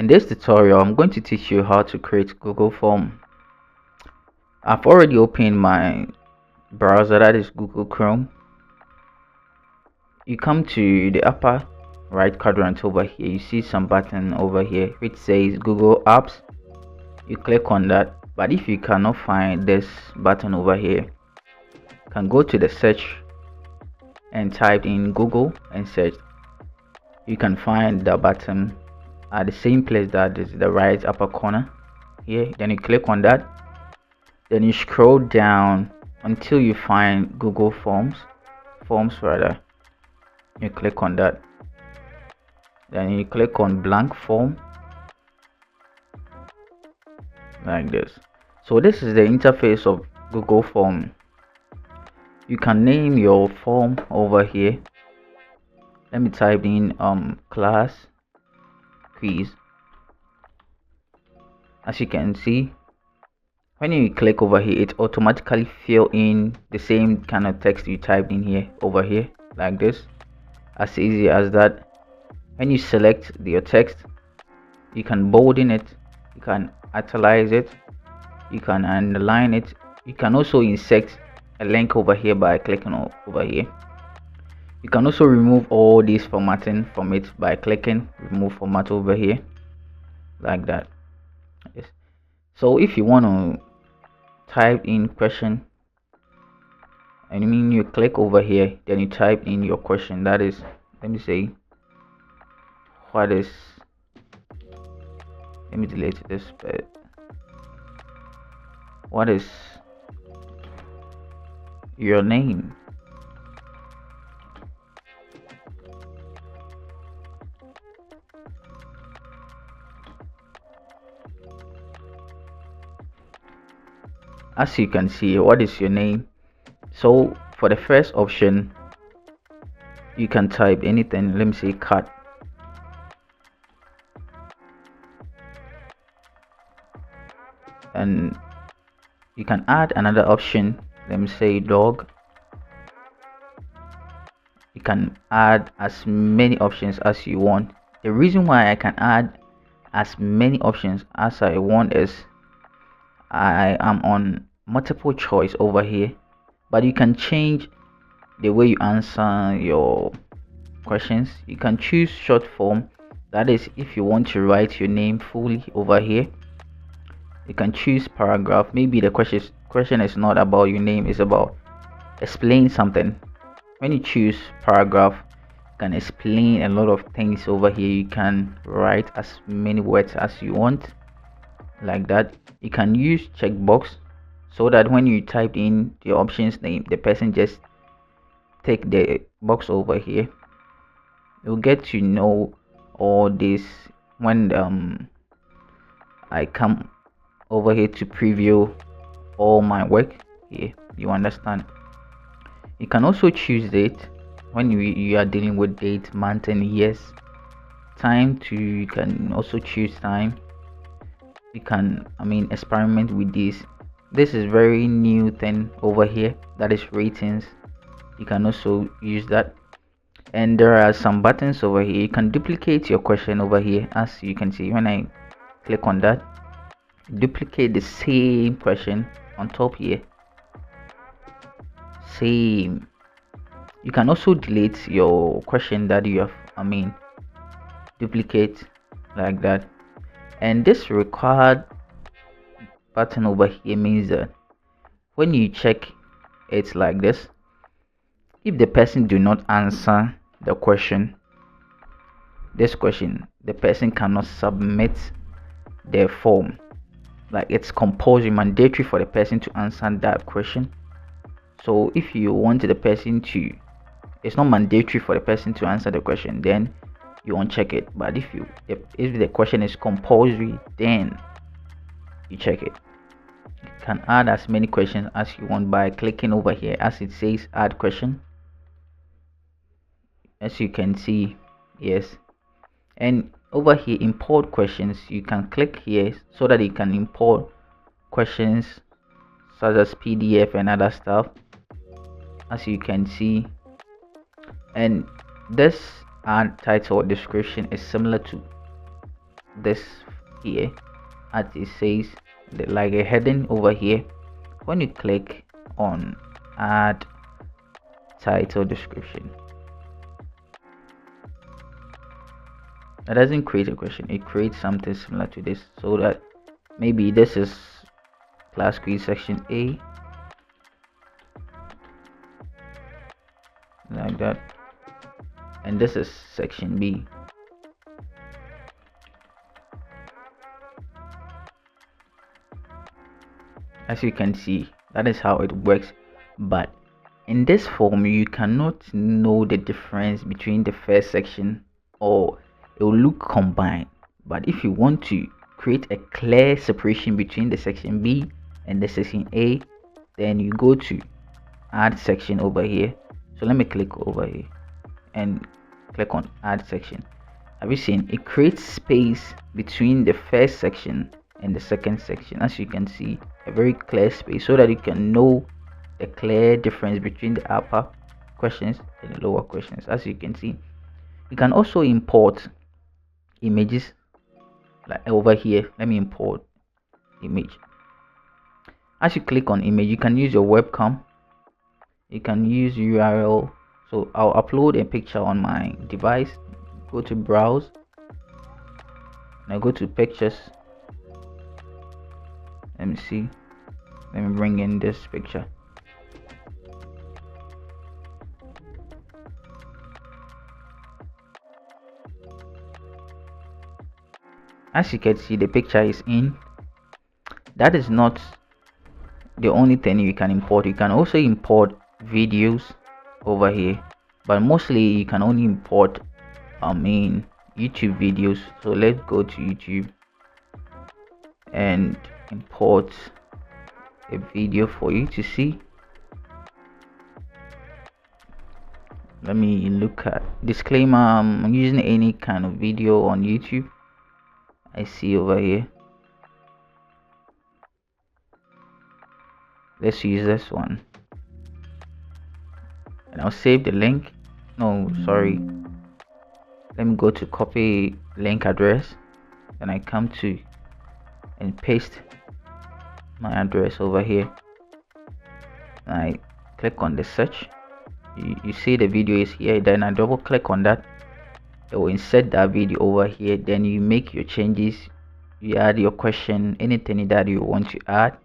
In this tutorial, I'm going to teach you how to create Google form. I've already opened my browser, that is Google Chrome. You come to the upper right quadrant over here. You see some button over here which says Google Apps. You click on that. But if you cannot find this button over here, you can go to the search and type in Google and search. You can find the button at the same place, that is the right upper corner here. Then you click on that. Then you scroll down until you find Google Forms. You click on that. Then you click on blank form like this. So this is the interface of Google Form. You can name your form over here. Let me type in class quiz. As you can see, when you click over here, it automatically fill in the same kind of text you typed in here over here like this. As easy as that. When you select your text, you can bolden it, you can italize it, you can underline it. You can also insert a link over here by clicking over here. You can also remove all this formatting from it by clicking remove format over here like that. Yes. So if you want to type in question, you click over here, then you type in your question. That is, let me say, let me delete this bit. What is your name? As you can see, what is your name? So for the first option, you can type anything. Let me say cat. And you can add another option. Let me say dog. You can add as many options as you want. The reason why I can add as many options as I want is I am on multiple choice over here, but you can change the way you answer your questions. You can choose short form, that is if you want to write your name fully over here. You can choose paragraph. Maybe the question is not about your name, it's about explain something. When you choose paragraph, you can explain a lot of things over here. You can write as many words as you want like that. You can use checkbox so that when you type in the options name, the person just take the box over here. You'll get to know all this when I come over here to preview all my work here. You understand? You can also choose date when you are dealing with date, month and years. Time to, you can also choose time. You can experiment with this is very new thing over here, that is ratings. You can also use that. And there are some buttons over here. You can duplicate your question over here. As you can see, when I click on that, duplicate the same question on top here. Same. You can also delete your question that you have duplicate like that. And this required button over here means that when you check it like this, if the person do not answer the question, the person cannot submit their form. Like, it's compulsory, mandatory for the person to answer that question. So if you want the person to, it's not mandatory for the person to answer the question, then you uncheck it. But if the question is compulsory, then you check it. You can add as many questions as you want by clicking over here as it says add question. As you can see, yes. And over here, import questions, you can click here so that you can import questions such as PDF and other stuff, as you can see. And this add title or description is similar to this here, as it says, like a heading over here. When you click on add title description, it doesn't create a question, it creates something similar to this, so that maybe this is class quiz section A, like that, and this is section B. As you can see, that is how it works. But in this form, you cannot know the difference between the first section, or it will look combined. But if you want to create a clear separation between the section B and the section A, then you go to add section over here. So let me click over here and click on add section. Have you seen it creates space between the first section and the second section? As you can see, a very clear space, so that you can know the clear difference between the upper questions and the lower questions. As you can see, you can also import images, like over here. Let me import image. As you click on image, you can use your webcam, you can use URL. So I'll upload a picture on my device. Go to browse, and I go to pictures. Let me see, let me bring in this picture. As you can see, the picture is in. That is not the only thing you can import. You can also import videos over here, but mostly you can only import YouTube videos. So let's go to YouTube and import a video for you to see. Let me look at disclaimer. I'm using any kind of video on YouTube. I see over here. Let's use this one, and I'll save the link. No, sorry, let me go to copy link address, and I come to and paste my address over here, and I click on the search. You see the video is here, then I double click on that. It will insert that video over here. Then you make your changes, you add your question, anything that you want to add.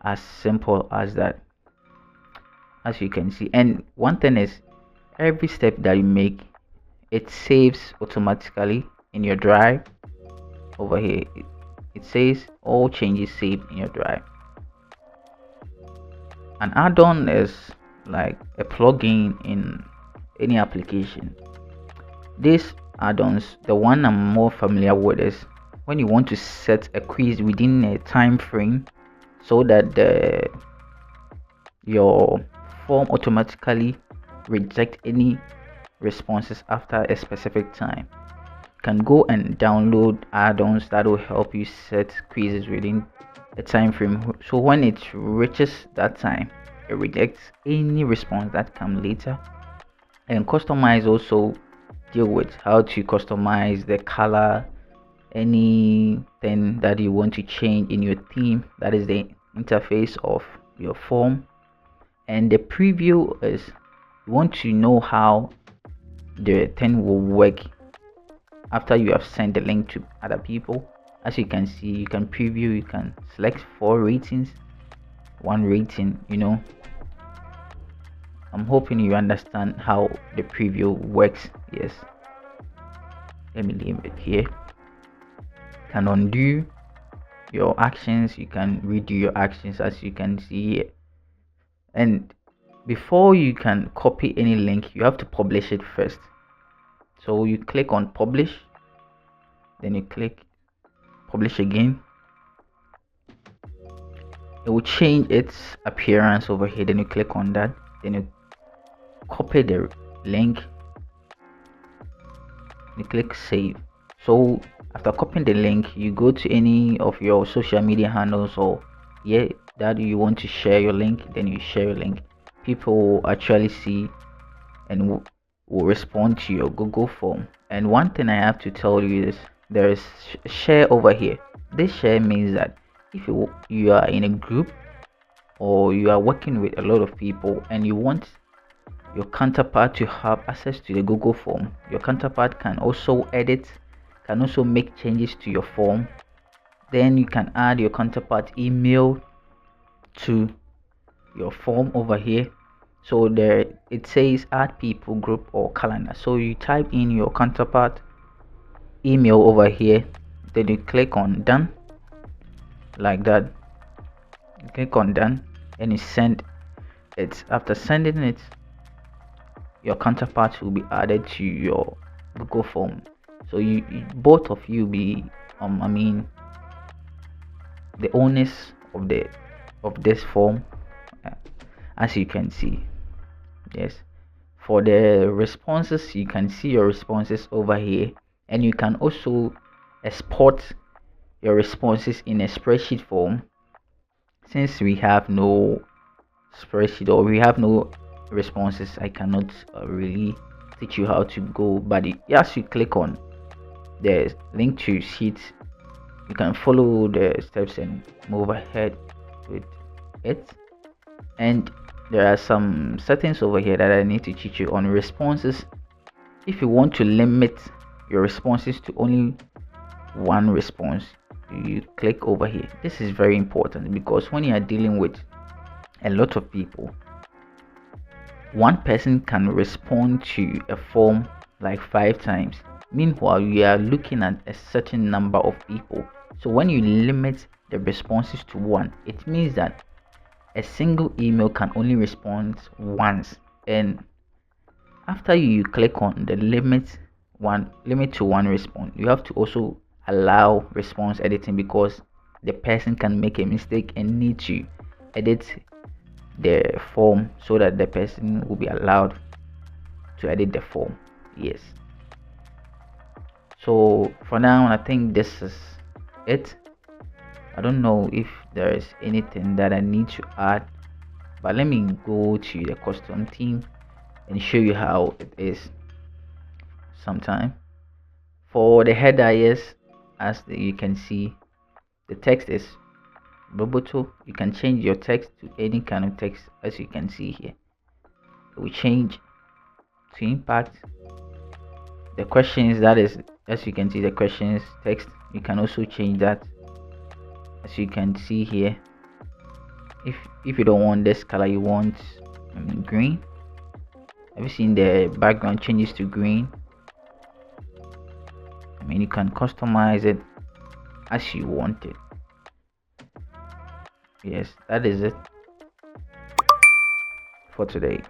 As simple as that, as you can see. And one thing is, every step that you make, it saves automatically in your drive. Over here it says all changes saved in your drive. An add-on is like a plugin in any application. These add-ons, the one I'm more familiar with is when you want to set a quiz within a time frame, so that your form automatically reject any responses after a specific time. You can go and download add-ons that will help you set quizzes within a time frame, so when it reaches that time, it rejects any response that come later. And customize also deal with how to customize the color, anything that you want to change in your theme, that is the interface of your form. And the preview is, you want to know how the thing will work after you have sent the link to other people. As you can see, you can preview, you can select 4 ratings, 1 rating. I'm hoping you understand how the preview works. Yes, let me leave it here. You can undo your actions, you can redo your actions, as you can see here. And before you can copy any link, you have to publish it first. So you click on publish, then you click publish again. It will change its appearance over here. Then you click on that, then you copy the link, you click save. So after copying the link, you go to any of your social media handles, or that you want to share your link, then you share your link. People will actually see and will respond to your Google form. And one thing I have to tell you is, there is share over here. This share means that if you are in a group or you are working with a lot of people and you want your counterpart to have access to the Google form, your counterpart can also edit, can also make changes to your form. Then you can add your counterpart email to your form over here. So there it says add people, group, or calendar. So you type in your counterpart email over here, then you click on done like that. You click on done and you send it. After sending it, your counterpart will be added to your Google form. So both of you be I mean the owners of this form, uh, as you can see. Yes, for the responses, you can see your responses over here, and you can also export your responses in a spreadsheet form. Since we have no spreadsheet or we have no responses, I cannot really teach you how to go, but as you click on the link to sheets, you can follow the steps and move ahead with it. And there are some settings over here that I need to teach you on responses. If you want to limit your responses to only one response, you click over here. This is very important because when you are dealing with a lot of people, one person can respond to a form like 5 times. Meanwhile, you are looking at a certain number of people. So when you limit the responses to one, it means that a single email can only respond once. And after you click on the limit to one response, you have to also allow response editing, because the person can make a mistake and need to edit the form so that the person will be allowed to edit the form. Yes, so for now I think this is it. I don't know if there is anything that I need to add, but let me go to the custom theme and show you how it is sometime. For the header, yes, as you can see, the text is Roboto. You can change your text to any kind of text, as you can see here. We change to impact. The questions, that is, as you can see, the questions text, you can also change that, as you can see here. If you don't want this color, you want green. Have you seen the background changes to green? You can customize it as you want it. Yes, that is it for today.